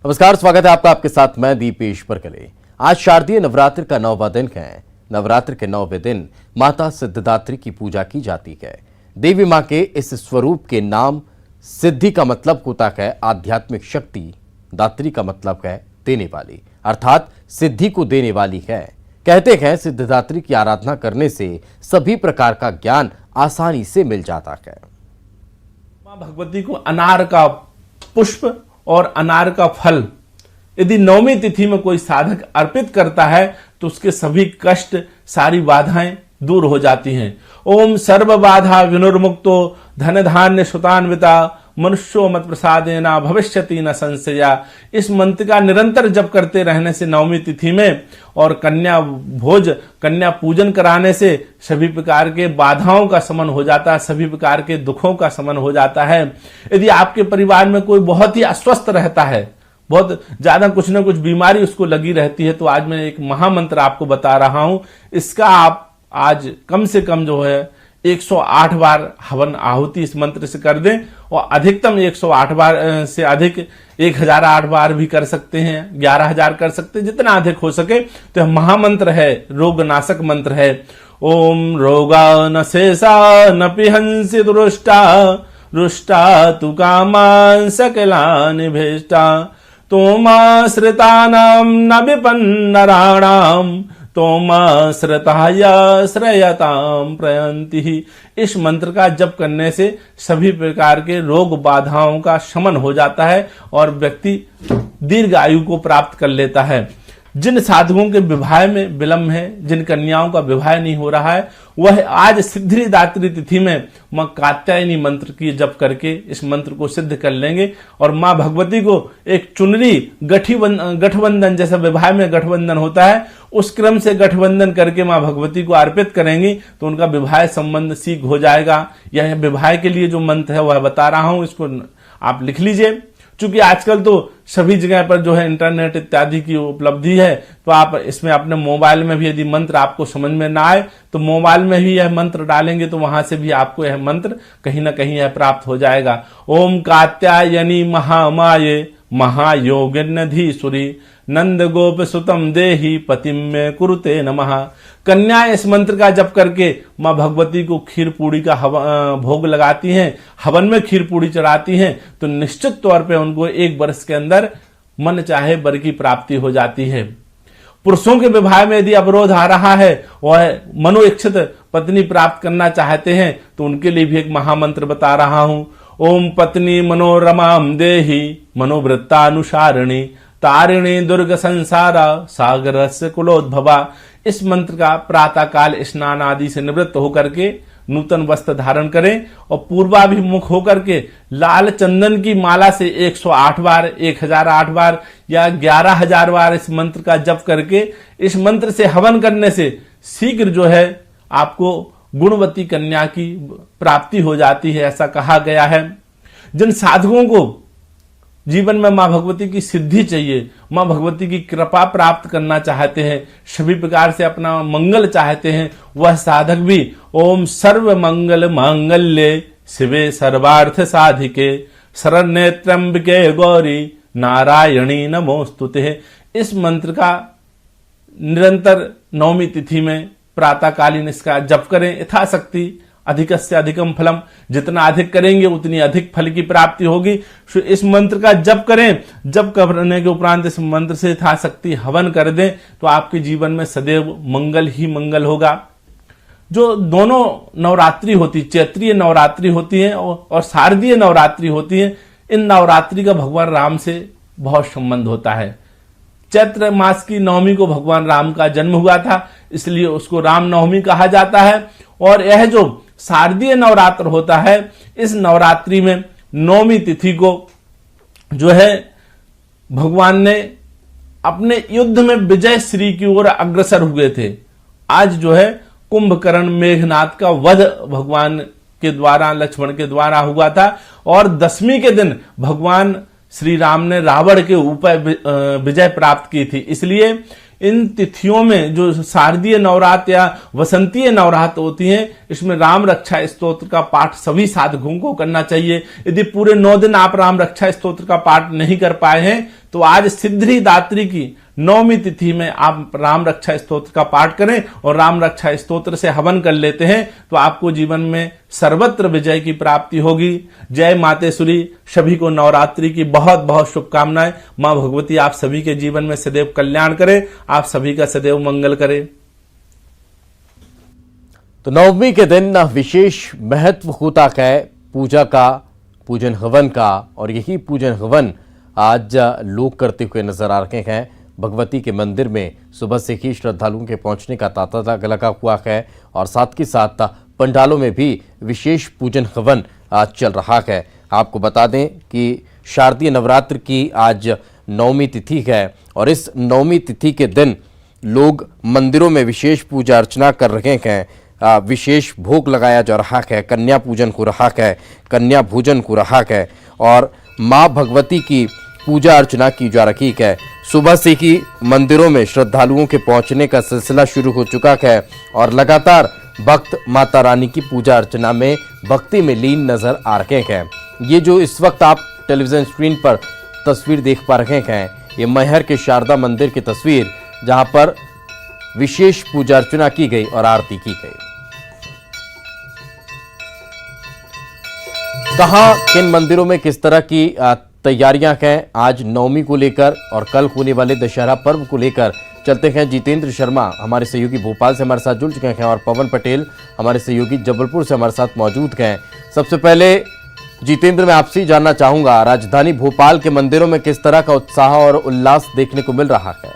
नमस्कार, स्वागत है आपका। आपके साथ मैं दीपेश परकले। आज शारदीय नवरात्र का 9वां दिन है। नवरात्र के 9वें दिन माता सिद्धिदात्री की पूजा की जाती है। देवी मां के इस स्वरूप के नाम सिद्धि का मतलब होता है आध्यात्मिक शक्ति, दात्री का मतलब है देने वाली, अर्थात सिद्धि को देने वाली है। कहते हैं सिद्धिदात्री की आराधना करने से सभी प्रकार का ज्ञान आसानी से मिल जाता है। मां भगवती को अनार का पुष्प और अनार का फल यदि 9वीं तिथि में कोई साधक अर्पित करता है तो उसके सभी कष्ट, सारी बाधाएं दूर हो जाती हैं। ओम सर्व बाधा विनुर्मुक्तो धन धान्य सुतान्विता मनुष्यो मत प्रसादेना भविष्यति न संशया। इस मंत्र का निरंतर जप करते रहने से 9वीं तिथि में और कन्या पूजन कराने से सभी प्रकार के बाधाओं का शमन हो जाता है, सभी प्रकार के दुखों का शमन हो जाता है। यदि आपके परिवार में कोई बहुत ही अस्वस्थ रहता है, बहुत ज्यादा कुछ ना कुछ बीमारी उसको लगी रहती है, तो आज मैं एक महामंत्र आपको बता रहा हूं। इसका आप आज कम से कम जो है 108 बार हवन आहुति इस मंत्र से कर दें और अधिकतम 108 बार से अधिक 1008 बार भी कर सकते हैं, 11000 कर सकते हैं, जितना अधिक हो सके। तो महामंत्र है, रोगनाशक मंत्र है। ओम रोगा न शेषा न पिहंसि दुरुष्टा रुष्टा तु कामान सकलानि भेष्टा तोमाश्रितानां न विपन्नराणाम तोमाश्रिताय श्रयताम प्रयंति। इस मंत्र का जप करने से सभी प्रकार के रोग बाधाओं का शमन हो जाता है और व्यक्ति दीर्घ आयु को प्राप्त कर लेता है। जिन साधुओं के विवाह में विलंब है, जिन कन्याओं का विवाह नहीं हो रहा है, वह आज सिद्धिदात्री तिथि में मां कात्यायनी मंत्र की जप करके इस मंत्र को सिद्ध कर लेंगे और मां भगवती को एक चुनरी गठबंधन, जैसा विवाह में गठबंधन होता है, उस क्रम से गठबंधन करके मां भगवती को अर्पित करेंगी तो उनका विवाह संबंध शीघ्र हो जाएगा। यह विवाह के लिए जो मंत्र है वह बता रहा हूं, इसको आप लिख लीजिए। चूंकि आजकल तो सभी जगह पर जो है इंटरनेट इत्यादि की उपलब्धि है, तो आप इसमें अपने मोबाइल में भी यदि मंत्र आपको समझ में ना आए तो मोबाइल में भी यह मंत्र डालेंगे तो वहां से भी आपको यह मंत्र कहीं ना कहीं यह प्राप्त हो जाएगा। ओम कात्यायनी महामाये महायोगिन्नधीसुरी नंद गोप सुतम देही पतिम में कुरुते नमः। कन्या इस मंत्र का जप करके मां भगवती को खीर पूड़ी का भोग लगाती हैं, हवन में खीर पूड़ी चढ़ाती हैं, तो निश्चित तौर पे उनको 1 वर्ष के अंदर मन चाहे वर की प्राप्ति हो जाती है। पुरुषों के विवाह में यदि अवरोध आ रहा है, वह मनोइच्छित पत्नी प्राप्त करना चाहते हैं, तो उनके लिए भी एक महामंत्र बता रहा हूं। ओम पत्नी मनोरमाम देही मनोवृत्तानुसारिणी तारिणी दुर्ग संसारा सागरस्य कुलोद्भवा। इस मंत्र का प्रातः काल स्नान आदि से निवृत्त होकर के नूतन वस्त्र धारण करें और पूर्वाभिमुख होकर के लाल चंदन की माला से 108 बार, 1008 बार या 11000 बार इस मंत्र का जप करके इस मंत्र से हवन करने से शीघ्र जो है आपको गुणवती कन्या की प्राप्ति हो जाती है, ऐसा कहा गया है। जिन साधकों को जीवन में मां भगवती की सिद्धि चाहिए, मां भगवती की कृपा प्राप्त करना चाहते हैं, सभी प्रकार से अपना मंगल चाहते हैं, वह साधक भी ओम सर्व मंगल मांगल्ये शिवे सर्वार्थ साधिके शरण्ये त्र्यंबके गौरी नारायणी नमोस्तुते। इस मंत्र का निरंतर 9वीं तिथि में प्रातःकालीन इसका जप करें। यथाशक्ति अधिक से अधिकम फलम, जितना अधिक करेंगे उतनी अधिक फल की प्राप्ति होगी। इस मंत्र का जप करें। जप करने के उपरांत इस मंत्र से यथाशक्ति हवन कर दें तो आपके जीवन में सदैव मंगल ही मंगल होगा। जो दोनों नवरात्रि होती, चैत्रीय नवरात्रि होती है और शारदीय नवरात्रि होती है, इन नवरात्रि का भगवान राम से बहुत संबंध होता है। चैत्र मास की 9वीं को भगवान राम का जन्म हुआ था, इसलिए उसको राम नवमी कहा जाता है। और यह जो शारदीय नवरात्र होता है, इस नवरात्रि में 9वीं तिथि को जो है भगवान ने अपने युद्ध में विजय श्री की ओर अग्रसर हुए थे। आज जो है कुंभकर्ण मेघनाथ का वध भगवान के द्वारा, लक्ष्मण के द्वारा हुआ था और 10वीं के दिन भगवान श्री राम ने रावण के ऊपर विजय प्राप्त की थी। इसलिए इन तिथियों में जो शारदीय नवरात्र या वसंतीय नवरात्र होती हैं, इसमें राम रक्षा स्तोत्र का पाठ सभी साधकों को करना चाहिए। यदि पूरे 9 दिन आप राम रक्षा स्तोत्र का पाठ नहीं कर पाए हैं तो आज सिद्धिदात्री की 9वीं तिथि में आप राम रक्षा स्तोत्र का पाठ करें और राम रक्षा स्तोत्र से हवन कर लेते हैं तो आपको जीवन में सर्वत्र विजय की प्राप्ति होगी। जय मातेश्वरी। सभी को नवरात्रि की बहुत बहुत शुभकामनाएं। मां भगवती आप सभी के जीवन में सदैव कल्याण करे, आप सभी का सदैव मंगल करे। तो नवमी के दिन विशेष महत्व होता है पूजा का, पूजन हवन का, और यही पूजन हवन आज लोग करते हुए नजर आ रहे हैं। भगवती के मंदिर में सुबह से ही श्रद्धालुओं के पहुंचने का तांता लगा हुआ है और साथ के साथ पंडालों में भी विशेष पूजन हवन आज चल रहा है। आपको बता दें कि शारदीय नवरात्र की आज 9वीं तिथि है और इस 9वीं तिथि के दिन लोग मंदिरों में विशेष पूजा अर्चना कर रहे हैं, विशेष भोग लगाया जा रहा है, कन्या पूजन हो रहा है, कन्या भोजन हो रहा है और मां भगवती की पूजा अर्चना की जा रही है। सुबह से ही मंदिरों में श्रद्धालुओं के पहुंचने का सिलसिला शुरू हो चुका है और लगातार भक्त माता रानी की पूजा अर्चना में भक्ति में लीन नजर आ रहे हैं। ये जो इस वक्त आप टेलीविजन स्क्रीन पर तस्वीर देख पा रहे हैं, ये मैहर के शारदा मंदिर की तस्वीर, जहां पर विशेष पूजा अर्चना की गई और आरती की गई। कहां किन मंदिरों में किस तरह की तैयारियां हैं आज नवमी को लेकर और कल होने वाले दशहरा पर्व को लेकर, चलते हैं। जितेंद्र शर्मा हमारे सहयोगी भोपाल से हमारे साथ जुड़ चुके हैं और पवन पटेल हमारे सहयोगी जबलपुर से हमारे साथ मौजूद हैं। सबसे पहले जितेंद्र, मैं आपसे जानना चाहूंगा, राजधानी भोपाल के मंदिरों में किस तरह का उत्साह और उल्लास देखने को मिल रहा है?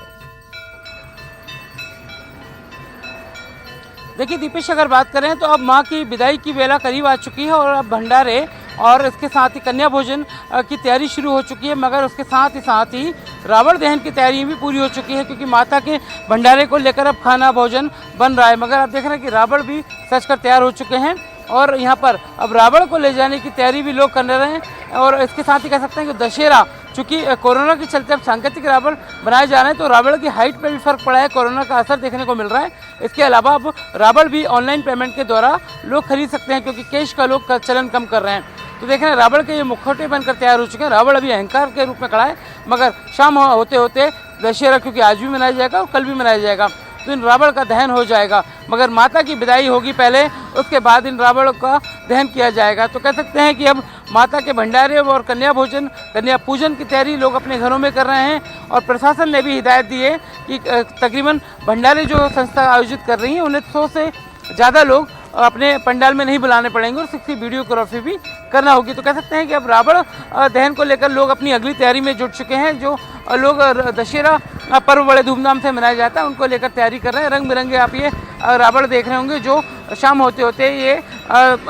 देखिए दीपेश, अगर बात करें तो अब मां की विदाई की वेला करीब आ चुकी है और अब भंडारे और इसके साथ ही कन्या भोजन की तैयारी शुरू हो चुकी है, मगर उसके साथ ही रावण दहन की तैयारी भी पूरी हो चुकी है, क्योंकि माता के भंडारे को लेकर अब खाना भोजन बन रहा है। मगर आप देख रहे हैं कि रावण भी सज कर तैयार हो चुके हैं और यहाँ पर अब रावण को ले जाने की तैयारी भी लोग कर रहे हैं। और इसके साथ ही कह सकते हैं कि दशहरा, चूँकि कोरोना के चलते अब सांकेतिक रावण बनाए जा रहे हैं, तो रावण की हाइट पे भी फर्क पड़ा है, कोरोना का असर देखने को मिल रहा है। इसके अलावा अब रावण भी ऑनलाइन पेमेंट के द्वारा लोग खरीद सकते हैं, क्योंकि कैश का लोग चलन कम कर रहे हैं। तो देख रहे हैं रावण के ये मुखौटे बनकर तैयार हो चुके हैं। रावण अभी अहंकार के रूप में खड़ा है, मगर शाम होते होते दशहरा, क्योंकि आज भी मनाया जाएगा और कल भी मनाया जाएगा, तो इन रावण का दहन हो जाएगा। मगर माता की विदाई होगी पहले, उसके बाद इन रावण का दहन किया जाएगा। तो कह सकते हैं कि अब माता के भंडारे और कन्या भोजन, कन्या पूजन की तैयारी लोग अपने घरों में कर रहे हैं और प्रशासन ने भी हिदायत दी है कि तकरीबन भंडारे जो संस्था आयोजित कर रही है उन्हें 100 से ज़्यादा लोग अपने पंडाल में नहीं बुलाने पड़ेंगे और सिर्फ वीडियोग्राफी भी करना होगी। तो कह सकते हैं कि अब रावण दहन को लेकर लोग अपनी अगली तैयारी में जुट चुके हैं। जो लोग दशहरा पर्व बड़े धूमधाम से मनाया जाता है उनको लेकर तैयारी कर रहे हैं। रंग बिरंगे आप ये रावण देख रहे होंगे, जो शाम होते होते ये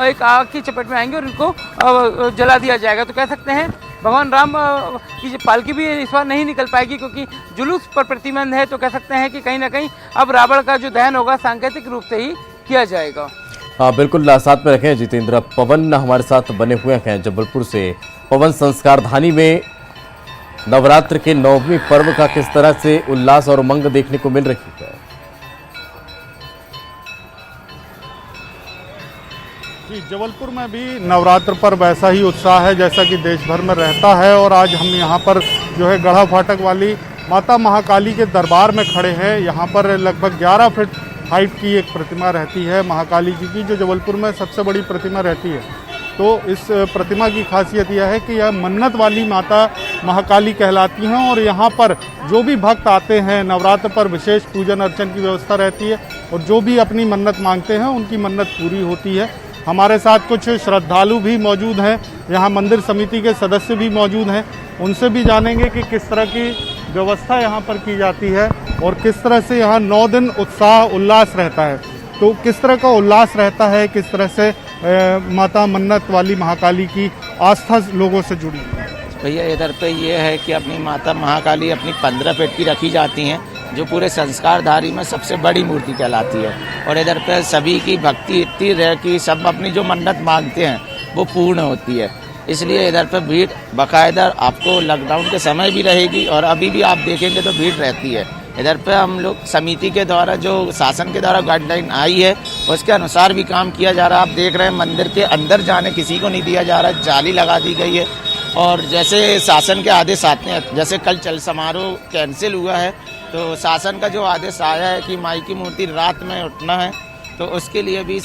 एक आग की चपेट में आएंगे और इनको जला दिया जाएगा। तो कह सकते हैं भगवान राम की पालकी भी इस बार नहीं निकल पाएगी, क्योंकि जुलूस पर प्रतिबंध है। तो कह सकते हैं कि कहीं ना कहीं अब रावण का जो दहन होगा सांकेतिक रूप से ही किया जाएगा। हाँ बिल्कुल, साथ में रखें जितेंद्र। पवन हमारे साथ बने हुए हैं जबलपुर से। पवन, संस्कारधानी में नवरात्र के 9वें पर्व का किस तरह से उल्लास और उमंग देखने को मिल रही है? जी, जबलपुर में भी नवरात्र पर वैसा ही उत्साह है जैसा कि देश भर में रहता है। और आज हम यहाँ पर जो है गढ़ा फाटक वाली माता महाकाली के दरबार में खड़े हैं। यहाँ पर लगभग 11 फीट हाइट की एक प्रतिमा रहती है महाकाली जी की, जो जबलपुर में सबसे बड़ी प्रतिमा रहती है। तो इस प्रतिमा की खासियत यह है कि यह मन्नत वाली माता महाकाली कहलाती हैं और यहाँ पर जो भी भक्त आते हैं नवरात्र पर विशेष पूजन अर्चन की व्यवस्था रहती है और जो भी अपनी मन्नत मांगते हैं उनकी मन्नत पूरी होती है। हमारे साथ कुछ श्रद्धालु भी मौजूद हैं, यहाँ मंदिर समिति के सदस्य भी मौजूद हैं। उनसे भी जानेंगे कि किस तरह की व्यवस्था यहाँ पर की जाती है और किस तरह से यहाँ 9 दिन उत्साह उल्लास रहता है। तो किस तरह का उल्लास रहता है, किस तरह से माता मन्नत वाली महाकाली की आस्था लोगों से जुड़ी है। भैया इधर पे ये है कि अपनी माता महाकाली अपनी 15 फीट की रखी जाती हैं, जो पूरे संस्कारधारी में सबसे बड़ी मूर्ति कहलाती है। और इधर पे सभी की भक्ति इतनी है कि सब अपनी जो मन्नत मांगते हैं वो पूर्ण होती है। इसलिए इधर पे भीड़ बाकायदा आपको लॉकडाउन के समय भी रहेगी और अभी भी आप देखेंगे तो भीड़ रहती है। इधर पे हम लोग समिति के द्वारा जो शासन के द्वारा गाइडलाइन आई है उसके अनुसार भी काम किया जा रहा है। आप देख रहे हैं मंदिर के अंदर जाने किसी को नहीं दिया जा रहा है, जाली लगा दी गई है। और जैसे शासन के आदेश आते हैं, जैसे कल चल समारोह कैंसिल हुआ है, तो शासन का जो आदेश आया है कि माई की मूर्ति रात में उठना है, तो उसके लिए भी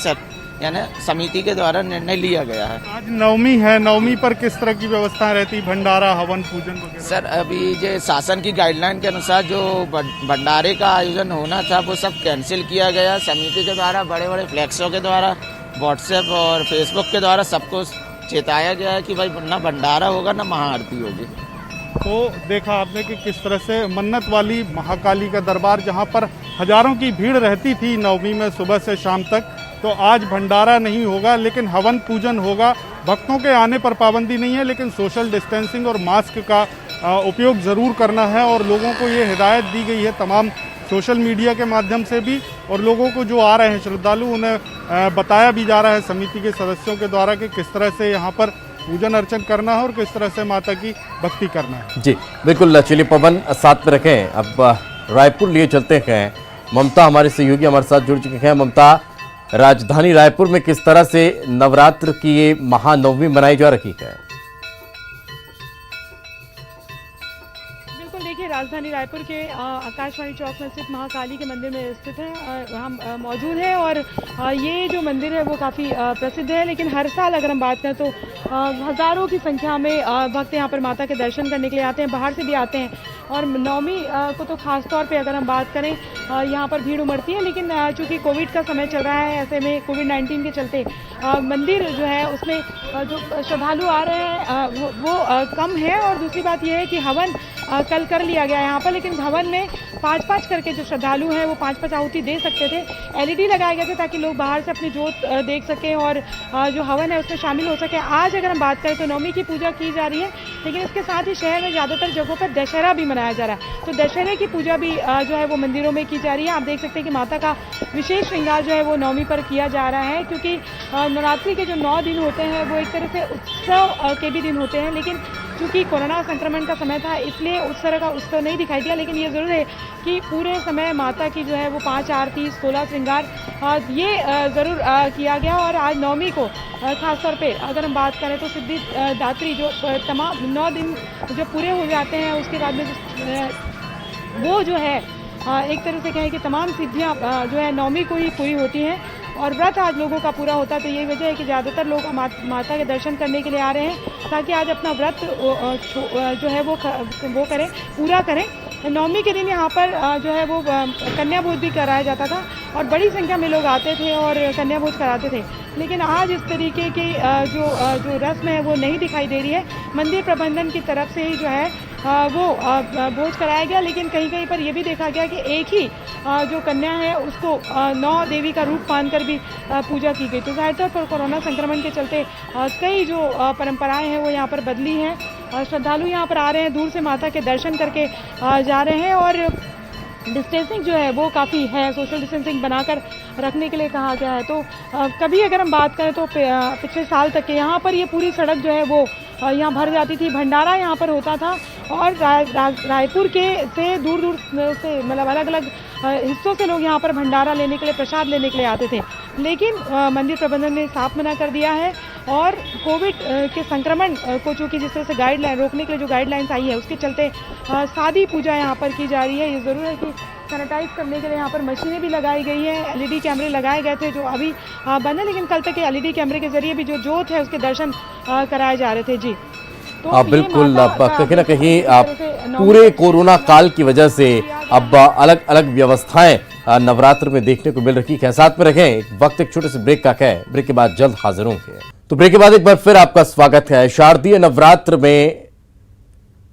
यानी समिति के द्वारा निर्णय लिया गया है। आज नवमी है, नवमी पर किस तरह की व्यवस्था रहती, भंडारा, हवन, पूजन वगैरह? सर, अभी जो शासन की गाइडलाइन के अनुसार जो भंडारे का आयोजन होना था वो सब कैंसिल किया गया। समिति के द्वारा बड़े बड़े फ्लैक्सों के द्वारा, व्हाट्सएप और फेसबुक के द्वारा सबको चेताया गया है कि भाई ना भंडारा होगा ना महाआरती होगी। तो देखा आपने कि किस तरह से मन्नत वाली महाकाली का दरबार, जहां पर हजारों की भीड़ रहती थी नवमी में सुबह से शाम तक, तो आज भंडारा नहीं होगा लेकिन हवन पूजन होगा। भक्तों के आने पर पाबंदी नहीं है, लेकिन सोशल डिस्टेंसिंग और मास्क का उपयोग ज़रूर करना है। और लोगों को ये हिदायत दी गई है तमाम सोशल मीडिया के माध्यम से भी, और लोगों को जो आ रहे हैं श्रद्धालु उन्हें बताया भी जा रहा है समिति के सदस्यों के द्वारा कि किस तरह से यहाँ पर पूजन अर्चन करना है और किस तरह से माता की भक्ति करना है। जी बिल्कुल, चलिए पवन साथ में रखें। अब रायपुर लिए चलते हैं। ममता हमारे सहयोगी हमारे साथ जुड़ चुके हैं। ममता, राजधानी रायपुर में किस तरह से नवरात्र की ये महानवमी मनाई जा रही है? बिल्कुल, देखिए राजधानी रायपुर के आकाशवाणी चौक में स्थित महाकाली के मंदिर में स्थित है, हम मौजूद हैं। और ये जो मंदिर है वो काफ़ी प्रसिद्ध है, लेकिन हर साल अगर हम बात करें तो हज़ारों की संख्या में भक्त यहाँ पर माता के दर्शन करने के लिए आते हैं, बाहर से भी आते हैं। और नवमी को तो ख़ास तौर पे अगर हम बात करें यहाँ पर भीड़ उमड़ती है, लेकिन चूँकि कोविड का समय चल रहा है, ऐसे में कोविड-19 के चलते मंदिर जो है उसमें जो श्रद्धालु आ रहे हैं वो कम है। और दूसरी बात यह है कि हवन कल कर लिया गया यहाँ पर, लेकिन हवन में 5-5 करके जो श्रद्धालु हैं वो 5-5 आहुति दे सकते थे। LED लगाए गए थे ताकि लोग बाहर से अपनी जोत देख सकें और जो हवन है उसमें शामिल हो सके। आज अगर हम बात करें तो नवमी की पूजा की जा रही है, लेकिन इसके साथ ही शहर में ज़्यादातर जगहों पर दशहरा भी मनाया जा रहा है, तो दशहरे की पूजा भी जो है वो मंदिरों में की जा रही है। आप देख सकते हैं कि माता का विशेष श्रृंगार जो है वो नवमी पर किया जा रहा है, क्योंकि नवरात्रि के जो 9 दिन होते हैं वो एक तरह से उत्सव के भी दिन होते हैं, लेकिन चूँकि कोरोना संक्रमण का समय था इसलिए उस तरह का उत्सव नहीं दिखाई दिया। लेकिन ये ज़रूर है कि पूरे समय माता की जो है वो 5 आरती, 16 श्रृंगार ये ज़रूर किया गया। और आज नवमी को खास तौर पे अगर हम बात करें तो सिद्धि दात्री जो तमाम 9 दिन जो पूरे हो जाते हैं उसके बाद में वो जो है एक तरह से कहें कि तमाम सिद्धियाँ जो है नवमी को ही पूरी होती हैं। और व्रत आज लोगों का पूरा होता है, तो यही वजह है कि ज़्यादातर लोग माता के दर्शन करने के लिए आ रहे हैं ताकि आज अपना व्रत जो है वो करें, पूरा करें। नवमी के दिन यहाँ पर जो है वो कन्या भोज भी कराया जाता था और बड़ी संख्या में लोग आते थे और कन्या भोज कराते थे, लेकिन आज इस तरीके की जो रस्म है वो नहीं दिखाई दे रही है। मंदिर प्रबंधन की तरफ से ही जो है वो भोज कराया गया, लेकिन कहीं कहीं पर यह भी देखा गया कि एक ही जो कन्या है उसको 9 देवी का रूप मानकर भी पूजा की गई। तो जाहिर तौर पर कोरोना संक्रमण के चलते कई जो परंपराएं हैं वो यहाँ पर बदली हैं। श्रद्धालु यहाँ पर आ रहे हैं, दूर से माता के दर्शन करके जा रहे हैं और डिस्टेंसिंग जो है वो काफ़ी है, सोशल डिस्टेंसिंग बनाकर रखने के लिए कहा गया है। तो कभी अगर हम बात करें तो पिछले साल तक के यहाँ पर ये पूरी सड़क जो है वो यहाँ भर जाती थी, भंडारा यहाँ पर होता था और रायपुर के से दूर दूर से मतलब अलग अलग हिस्सों से लोग यहाँ पर भंडारा लेने के लिए, प्रसाद लेने के लिए आते थे। लेकिन मंदिर प्रबंधन ने साफ मना कर दिया है और कोविड के संक्रमण को चूँकि जिस तरह से गाइडलाइन रोकने के लिए जो गाइडलाइंस आई है उसके चलते सादी पूजा यहाँ पर की जा रही है। ये ज़रूर है कि सैनिटाइज करने के लिए यहाँ पर मशीनें भी लगाई गई हैं, LED कैमरे लगाए गए थे जो अभी बंद है, लेकिन कल तक के LED कैमरे के जरिए भी जो जोत है उसके दर्शन कराए जा रहे थे। जी तो बिल्कुल, कहीं ना कहीं पूरे कोरोना काल की वजह से अब अलग अलग व्यवस्थाएं नवरात्र में देखने को मिल रही है। साथ में रखें, वक्त एक छोटे से ब्रेक का है, ब्रेक के बाद जल्द हाजिर होंगे। तो ब्रेक के बाद एक बार फिर आपका स्वागत है। शारदीय नवरात्र में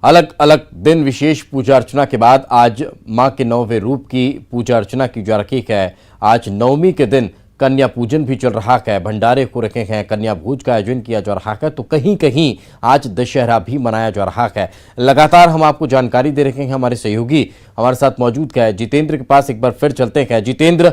अलग अलग दिन विशेष पूजा अर्चना के बाद आज मां के 9वें रूप की पूजा अर्चना की जा रही है। आज नवमी के दिन कन्या पूजन भी चल रहा है, भंडारे को रखे हैं, कन्या भोज का आयोजन किया जा रहा है, तो कहीं कहीं आज दशहरा भी मनाया जा रहा है। लगातार हम आपको जानकारी दे रहे हैं, हमारे सहयोगी हमारे साथ मौजूद है जितेंद्र के पास एक बार फिर चलते हैं। जितेंद्र,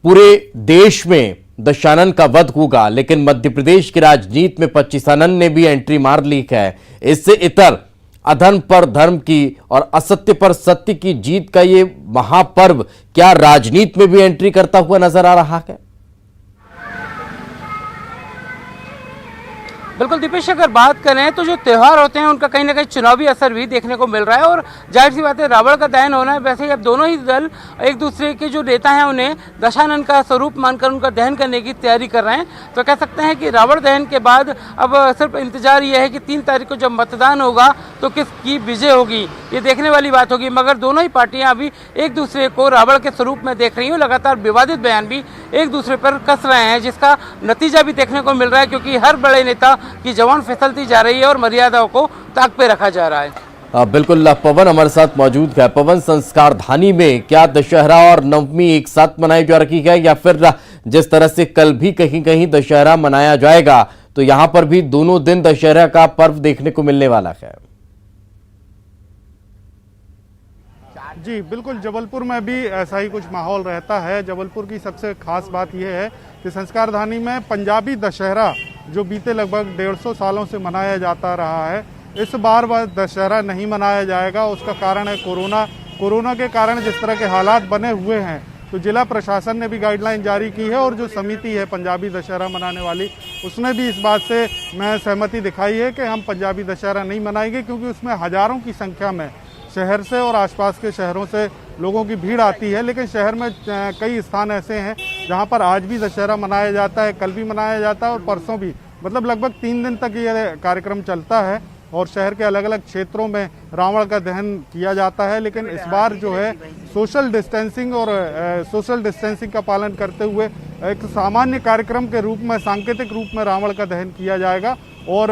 पूरे देश में दशानन का वध होगा, लेकिन मध्य प्रदेश की राजनीति में पच्चीसानन ने भी एंट्री मार ली है। इससे इतर अधर्म पर धर्म की और असत्य पर सत्य की जीत का ये महापर्व क्या राजनीति में भी एंट्री करता हुआ नजर आ रहा है? बिल्कुल दीपेश, अगर बात करें तो जो त्यौहार होते हैं उनका कहीं ना कहीं चुनावी असर भी देखने को मिल रहा है और जाहिर सी बात है रावण का दहन होना है। वैसे ही अब दोनों ही दल एक दूसरे के जो नेता हैं उन्हें दशानन का स्वरूप मानकर उनका दहन करने की तैयारी कर रहे हैं। तो कह सकते हैं कि रावण दहन के बाद अब सिर्फ इंतजार ये है कि 3 तारीख को जब मतदान होगा तो किसकी विजय होगी, ये देखने वाली बात होगी। मगर दोनों ही पार्टियां अभी एक दूसरे को रावण के स्वरूप में देख रही हैं। लगातार विवादित बयान भी एक दूसरे पर कस रहे हैं, जिसका नतीजा भी देखने को मिल रहा है, क्योंकि हर बड़े नेता की जवान फिसलती जा रही है और मर्यादाओं को ताक पे रखा जा रहा है। बिल्कुल, पवन हमारे साथ मौजूद है। पवन, संस्कार धानी में क्या दशहरा और नवमी एक साथ मनाई जा रही है, या फिर जिस तरह से कल भी कहीं कहीं दशहरा मनाया जाएगा तो यहाँ पर भी दोनों दिन दशहरा का पर्व देखने को मिलने वाला है? जी बिल्कुल, जबलपुर में भी ऐसा ही कुछ माहौल रहता है। जबलपुर की सबसे खास बात यह है कि संस्कार धानी में पंजाबी दशहरा जो बीते लगभग 150 सालों से मनाया जाता रहा है, इस बार वह दशहरा नहीं मनाया जाएगा। उसका कारण है कोरोना के कारण जिस तरह के हालात बने हुए हैं, तो जिला प्रशासन ने भी गाइडलाइन जारी की है और जो समिति है पंजाबी दशहरा मनाने वाली, उसने भी इस बात से सहमति दिखाई है कि हम पंजाबी दशहरा नहीं मनाएंगे, क्योंकि उसमें हजारों की संख्या में शहर से और आसपास के शहरों से लोगों की भीड़ आती है। लेकिन शहर में कई स्थान ऐसे हैं जहां पर आज भी दशहरा मनाया जाता है, कल भी मनाया जाता है और परसों भी, मतलब लगभग 3 दिन तक ये कार्यक्रम चलता है और शहर के अलग अलग क्षेत्रों में रावण का दहन किया जाता है। लेकिन इस बार जो है सोशल डिस्टेंसिंग का पालन करते हुए एक सामान्य कार्यक्रम के रूप में, सांकेतिक रूप में रावण का दहन किया जाएगा और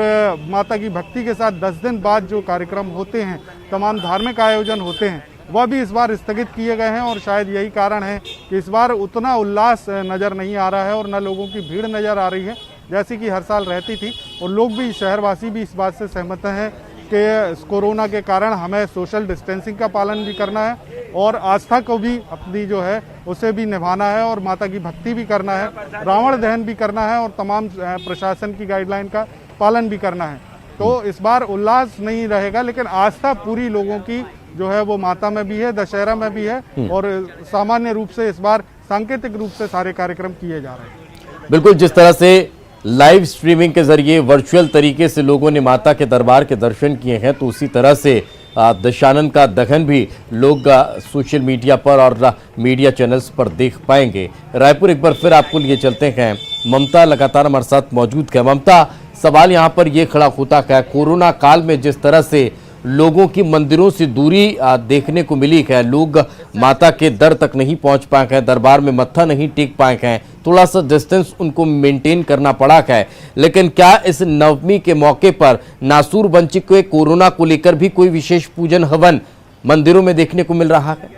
माता की भक्ति के साथ 10 दिन बाद जो कार्यक्रम होते हैं, तमाम धार्मिक आयोजन होते हैं, वह भी इस बार स्थगित किए गए हैं। और शायद यही कारण है कि इस बार उतना उल्लास नज़र नहीं आ रहा है और न लोगों की भीड़ नज़र आ रही है जैसी कि हर साल रहती थी। और लोग भी, शहरवासी भी इस बात से सहमत हैं कि कोरोना के कारण हमें सोशल डिस्टेंसिंग का पालन भी करना है और आस्था को भी अपनी जो है उसे भी निभाना है और माता की भक्ति भी करना है, रावण दहन भी करना है और तमाम प्रशासन की गाइडलाइन का पालन भी करना है। तो इस बार उल्लास नहीं रहेगा, लेकिन आस्था पूरी लोगों की जो है वो माता में भी है, दशहरा में भी है और सामान्य रूप से इस बार सांकेतिक रूप से सारे कार्यक्रम किए जा रहे हैं। बिल्कुल, जिस तरह से लाइव स्ट्रीमिंग के जरिए वर्चुअल तरीके से लोगों ने माता के दरबार के दर्शन किए हैं, तो उसी तरह से दशानन का दहन भी लोग सोशल मीडिया पर और मीडिया चैनल्स पर देख पाएंगे। रायपुर एक बार फिर आपको लिए चलते हैं, ममता लगातार हमारे साथ मौजूद है। ममता, सवाल यहाँ पर यह खड़ा होता है, कोरोना काल में जिस तरह से लोगों की मंदिरों से दूरी देखने को मिली है, लोग माता के दर तक नहीं पहुंच पाए हैं, दरबार में मत्था नहीं टेक पाए हैं, थोड़ा सा डिस्टेंस उनको मेंटेन करना पड़ा है। लेकिन क्या इस नवमी के मौके पर नासूर वंचित को कोरोना को लेकर भी कोई विशेष पूजन हवन मंदिरों में देखने को मिल रहा है?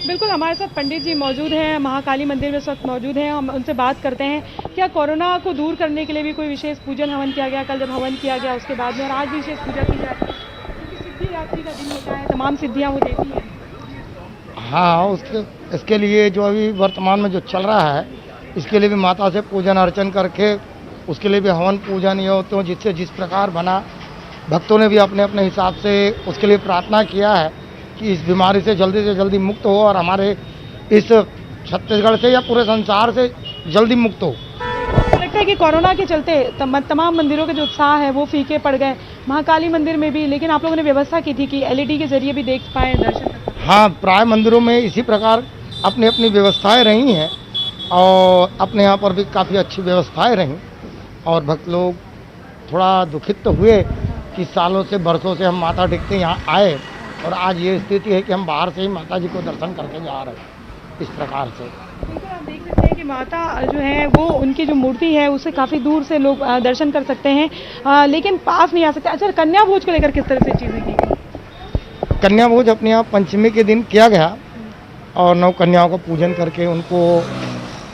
बिल्कुल, हमारे साथ पंडित जी मौजूद हैं, महाकाली मंदिर में इस वक्त मौजूद हैं। हम उनसे बात करते हैं, क्या कोरोना को दूर करने के लिए भी कोई विशेष पूजन हवन किया गया? कल जब हवन किया गया उसके बाद में और आज भी विशेष पूजा की जा रही है, क्योंकि सिद्धि रात्रि का दिन होता है, तमाम सिद्धियां वो देती हैं। हाँ, इसके लिए जो अभी वर्तमान में जो चल रहा है, इसके लिए भी माता से पूजन अर्चन करके उसके लिए भी हवन पूजन ये होते हैं, जिससे जिस प्रकार बना, भक्तों ने भी अपने अपने हिसाब से उसके लिए प्रार्थना किया है कि इस बीमारी से जल्दी मुक्त हो और हमारे इस छत्तीसगढ़ से या पूरे संसार से जल्दी मुक्त हो। लगता है कि कोरोना के चलते तमाम मंदिरों के जो उत्साह है वो फीके पड़ गए, महाकाली मंदिर में भी, लेकिन आप लोगों ने व्यवस्था की थी कि LED के जरिए भी देख पाए दर्शन। हाँ, प्राय मंदिरों में इसी प्रकार अपनी अपनी व्यवस्थाएं रही हैं और अपने यहाँ पर भी काफ़ी अच्छी व्यवस्थाएं रहीं और भक्त लोग थोड़ा दुखित तो हुए कि सालों से, बरसों से हम माता टेकते यहाँ आए और आज ये स्थिति है कि हम बाहर से ही माता जी को दर्शन करके जा रहे हैं। इस प्रकार से बिल्कुल आप देख सकते हैं कि माता जो है वो, उनकी जो मूर्ति है उससे काफ़ी दूर से लोग दर्शन कर सकते हैं, लेकिन पास नहीं आ सकते। अच्छा, कन्या भोज को लेकर किस तरह से चीज़ें की गई? कन्या भोज अपने यहाँ पंचमी के दिन किया गया और 9 कन्याओं का पूजन करके उनको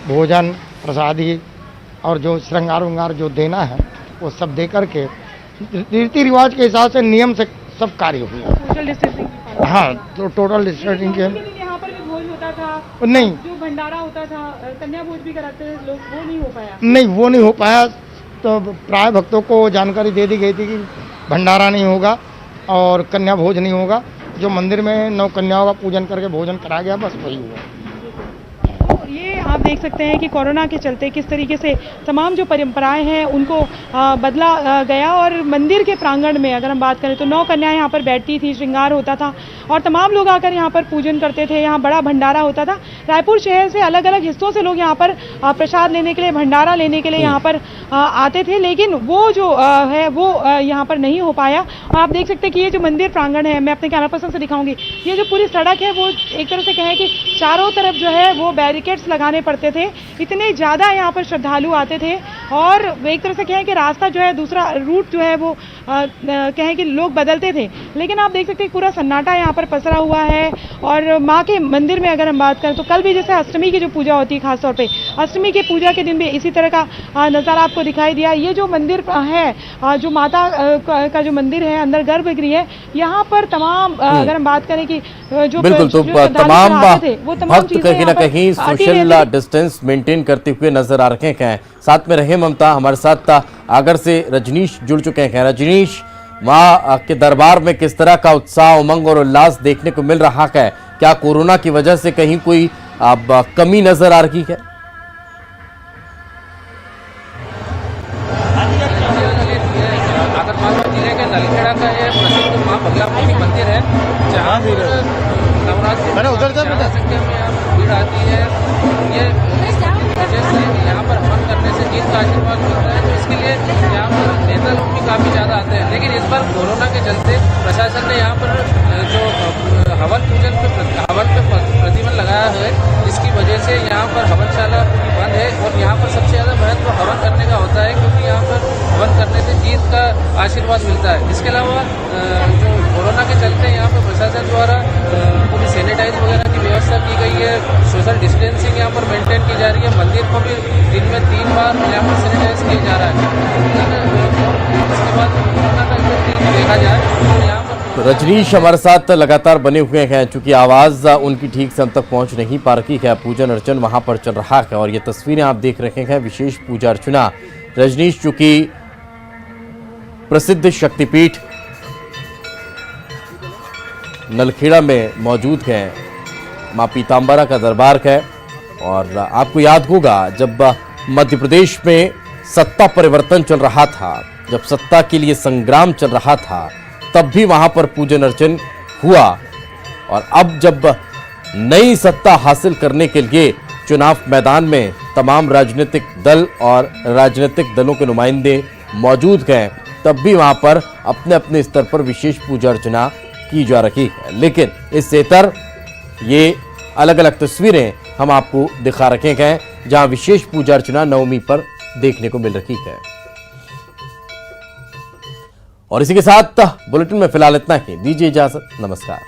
भोजन, प्रसादी और जो श्रृंगार उंगार जो देना है वो सब दे करके रीति रिवाज के हिसाब से नियम से सब कार्य हुआ। Social distancing? हाँ, तो टोटल डिस्टेंसिंग के यहाँ पर भी भोज होता था, नहीं, जो भंडारा होता था, कन्या भोज भी कराते थे लोग, वो नहीं हो पाया? नहीं, वो नहीं हो पाया। तो प्राय भक्तों को जानकारी दे दी गई थी कि भंडारा नहीं होगा और कन्या भोज नहीं होगा। जो मंदिर में 9 कन्याओं का पूजन करके भोजन कराया गया, बस वही हुआ। तो ये आप देख सकते हैं कि कोरोना के चलते किस तरीके से तमाम जो परंपराएं हैं उनको बदला गया। और मंदिर के प्रांगण में अगर हम बात करें तो 9 कन्याएं यहाँ पर बैठती थी, श्रृंगार होता था और तमाम लोग आकर यहाँ पर पूजन करते थे। यहाँ बड़ा भंडारा होता था। रायपुर शहर से अलग अलग हिस्सों से लोग यहाँ पर प्रसाद लेने के लिए, भंडारा लेने के लिए यहाँ पर आते थे, लेकिन वो जो है वो यहाँ पर नहीं हो पाया। और आप देख सकते हैं कि ये जो मंदिर प्रांगण है, मैं अपने कैमरा पर्सन से दिखाऊंगी, ये जो पूरी सड़क है वो एक तरह से कहें कि चारों तरफ जो है वो बैरिकेड्स लगाने पड़ते थे। इतने ज़्यादा यहाँ पर श्रद्धालु आते थे और एक तरह से कहें कि रास्ता जो है, दूसरा रूट जो है वो कहें कि लोग बदलते थे। लेकिन आप देख सकते हैं पूरा सन्नाटा यहाँ पर पसरा हुआ है। और माँ के मंदिर में अगर हम बात करें तो कल भी जैसे अष्टमी की जो पूजा होती है, खासतौर पे अष्टमी की पूजा के दिन भी इसी तरह का नज़ारा आपको दिखाई दिया। ये जो मंदिर है, जो माता का जो मंदिर है, अंदर गर्भगृह है, यहाँ पर तमाम अगर हम बात करें कि जो बिल्कुल, तो तमाम भक्त कहीं ना कहीं सोशल थे। डिस्टेंस मेंटेन करते हुए नजर आ रहे हैं। साथ में रहे ममता, हमारे साथ आगर से रजनीश जुड़ चुके हैं। रजनीश, माँ के दरबार में किस तरह का उत्साह, उमंग और उल्लास देखने को मिल रहा है? क्या कोरोना की वजह से कहीं कोई कमी नजर आ रही है? आगरमालवा जिले के नलखेड़ा का ये प्रसिद्ध माँ बगलामुखी मंदिर है, जहाँ नवरात्रि संख्या में यहाँ भीड़ आती है। ये वजह से यहाँ पर हवन करने से जीत का आशीर्वाद मिलता है, तो इसके लिए यहाँ पर नेता लोग भी काफी ज्यादा आते हैं। लेकिन इस बार कोरोना के चलते प्रशासन ने यहाँ पर जो हवन पे प्रतिबंध लगाया है, जिसकी वजह से यहाँ पर हवनशाला बंद है। और यहाँ पर सबसे ज्यादा महत्व हवन करने का होता है, क्योंकि यहाँ पर हवन करने से जीत का आशीर्वाद मिलता है। इसके अलावा जो कोरोना के चलते यहाँ पर प्रशासन द्वारा पूरी सैनिटाइज वगैरह की व्यवस्था की गई है, सोशल डिस्टेंसिंग यहाँ पर मेंटेन की जा रही है। मंदिर को भी दिन में 3 बार यहाँ पर सैनिटाइज किया जा रहा है। इसके बाद कोरोना का देखा जाए तो यहाँ पर रजनीश हमारे साथ लगातार बने हुए हैं। चूंकि आवाज उनकी ठीक से हम तक पहुंच नहीं पा रही है, पूजन अर्चन वहां पर चल रहा है और ये तस्वीरें आप देख रहे हैं, विशेष पूजा अर्चना। रजनीश, चूंकि प्रसिद्ध शक्तिपीठ नलखेड़ा में मौजूद है, मां पीताम्बरा का दरबार है, और आपको याद होगा जब मध्य प्रदेश में सत्ता परिवर्तन चल रहा था, जब सत्ता के लिए संग्राम चल रहा था, तब भी वहां पर पूजन अर्चन हुआ। और अब जब नई सत्ता हासिल करने के लिए चुनाव मैदान में तमाम राजनीतिक दल और राजनीतिक दलों के नुमाइंदे मौजूद हैं, तब भी वहां पर अपने अपने स्तर पर विशेष पूजा अर्चना की जा रही है। लेकिन इससे इतर ये अलग अलग तस्वीरें हम आपको दिखा रखे हैं, जहां विशेष पूजा अर्चना नवमी पर देखने को मिल रही है। और इसी के साथ बुलेटिन में फिलहाल इतना ही। दीजिए इजाजत, नमस्कार।